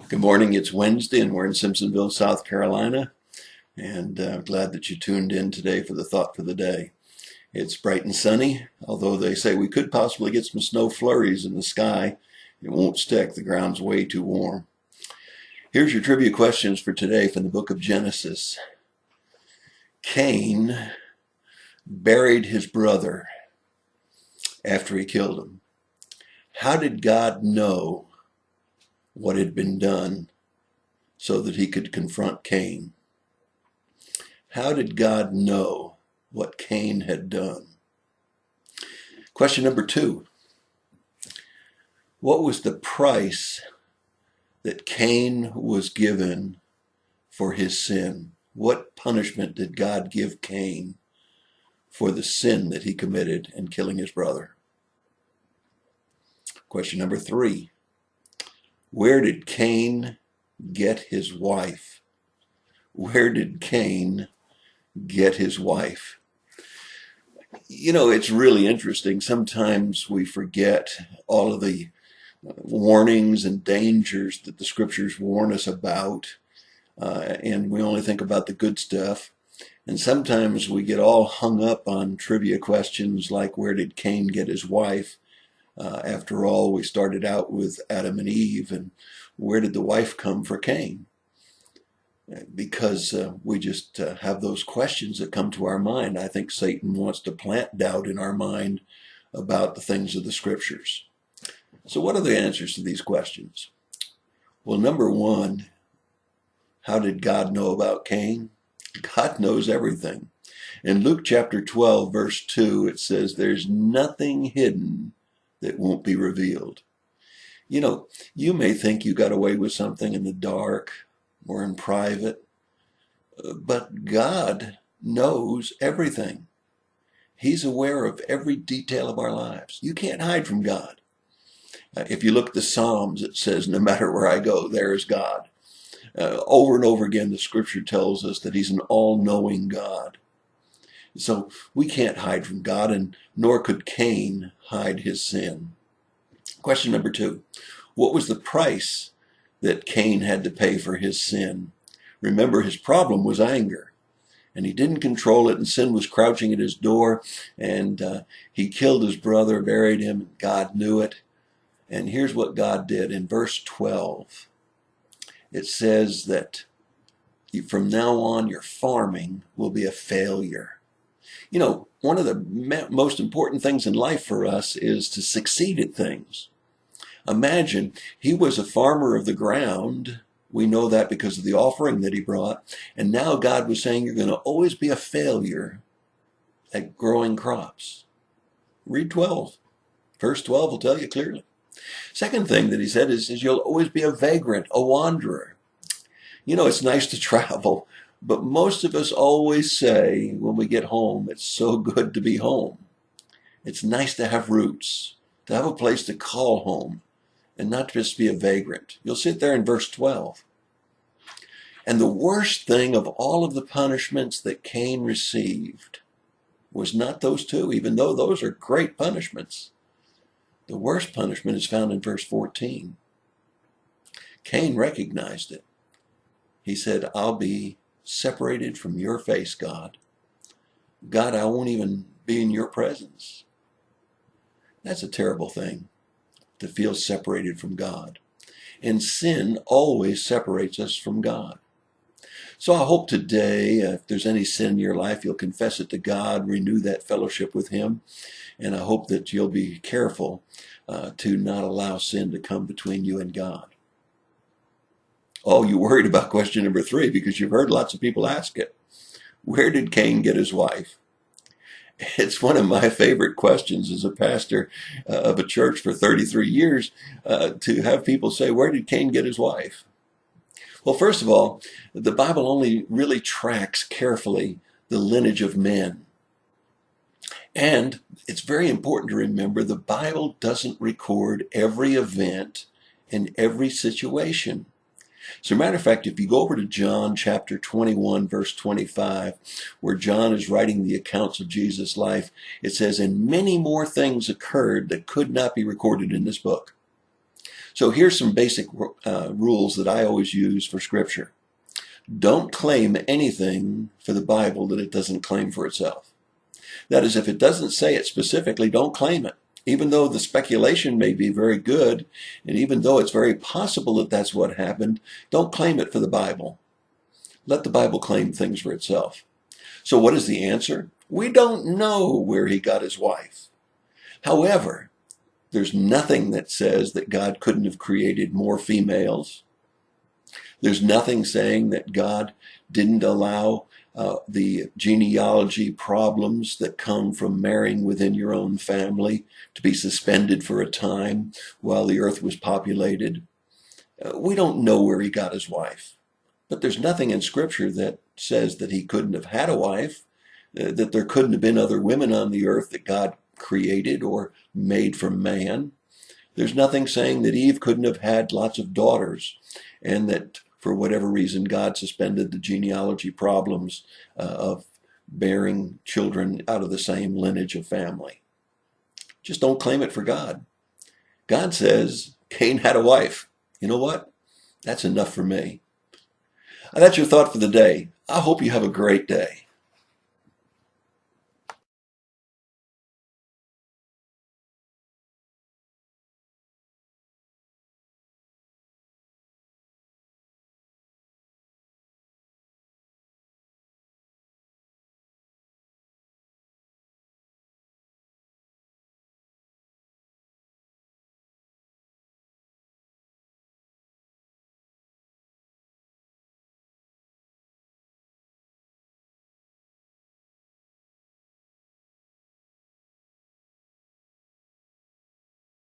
Good morning. It's Wednesday, and we're in Simpsonville, South Carolina. And glad that you tuned in today for the thought for the day. It's bright and sunny, although they say we could possibly get some snow flurries in the sky. It won't stick. The ground's way too warm. Here's your trivia questions for today from the book of Genesis. Cain buried his brother after he killed him. How did God know what had been done so that he could confront Cain? How did God know what Cain had done? Question number 2. What was the price that Cain was given for his sin? What punishment did God give Cain for the sin that he committed in killing his brother? Question number 3. Where did Cain get his wife? Where did Cain get his wife? You know, it's really interesting. Sometimes we forget all of the warnings and dangers that the scriptures warn us about, and we only think about the good stuff. And sometimes we get all hung up on trivia questions like, where did Cain get his wife? After all, we started out with Adam and Eve, and where did the wife come for Cain? Because we just have those questions that come to our mind. I think Satan wants to plant doubt in our mind about the things of the scriptures. So what are the answers to these questions? Well, number 1, how did God know about Cain? God knows everything. In Luke chapter 12, verse 2, it says, there's nothing hidden that won't be revealed. You know, you may think you got away with something in the dark or in private, but God knows everything. He's aware of every detail of our lives. You can't hide from God. If you look at the Psalms, it says, no matter where I go, there is God. Over and over again, the scripture tells us that he's an all-knowing God. So we can't hide from God, and nor could Cain hide his sin. Question number 2. What was the price that Cain had to pay for his sin? Remember, his problem was anger, and he didn't control it, and sin was crouching at his door, and he killed his brother, buried him. God knew it. And here's what God did. In verse 12, it says that from now on, your farming will be a failure. You know, one of the most important things in life for us is to succeed at things. Imagine, he was a farmer of the ground. We know that because of the offering that he brought. And now God was saying, you're going to always be a failure at growing crops. Read 12. Verse 12 will tell you clearly. Second thing that he said is you'll always be a vagrant, a wanderer. You know, it's nice to travel, but most of us always say when we get home, it's so good to be home. It's nice to have roots, to have a place to call home, and not just be a vagrant. You'll see it there in verse 12. And the worst thing of all of the punishments that Cain received was not those two, even though those are great punishments. The worst punishment is found in verse 14. Cain recognized it. He said, I'll be separated from your face, God. God, I won't even be in your presence. That's a terrible thing, to feel separated from God. And sin always separates us from God. So I hope today, if there's any sin in your life, you'll confess it to God, renew that fellowship with him. And I hope that you'll be careful to not allow sin to come between you and God. Oh, you worried about question number 3 because you've heard lots of people ask it. Where did Cain get his wife? It's one of my favorite questions as a pastor of a church for 33 years to have people say, where did Cain get his wife? Well, first of all, the Bible only really tracks carefully the lineage of men. And it's very important to remember the Bible doesn't record every event in every situation. As a matter of fact, if you go over to John chapter 21, verse 25, where John is writing the accounts of Jesus' life, it says, and many more things occurred that could not be recorded in this book. So here's some basic rules that I always use for Scripture. Don't claim anything for the Bible that it doesn't claim for itself. That is, if it doesn't say it specifically, don't claim it. Even though the speculation may be very good, and even though it's very possible that that's what happened, don't claim it for the Bible. Let the Bible claim things for itself. So what is the answer? We don't know where he got his wife. However, there's nothing that says that God couldn't have created more females. There's nothing saying that God didn't allow the genealogy problems that come from marrying within your own family to be suspended for a time while the earth was populated. We don't know where he got his wife, but there's nothing in Scripture that says that he couldn't have had a wife, that there couldn't have been other women on the earth that God created or made from man. There's nothing saying that Eve couldn't have had lots of daughters, and that for whatever reason God suspended the genealogy problems of bearing children out of the same lineage of family. Just don't claim it for God. God says Cain had a wife. You know what? That's enough for me. That's your thought for the day. I hope you have a great day.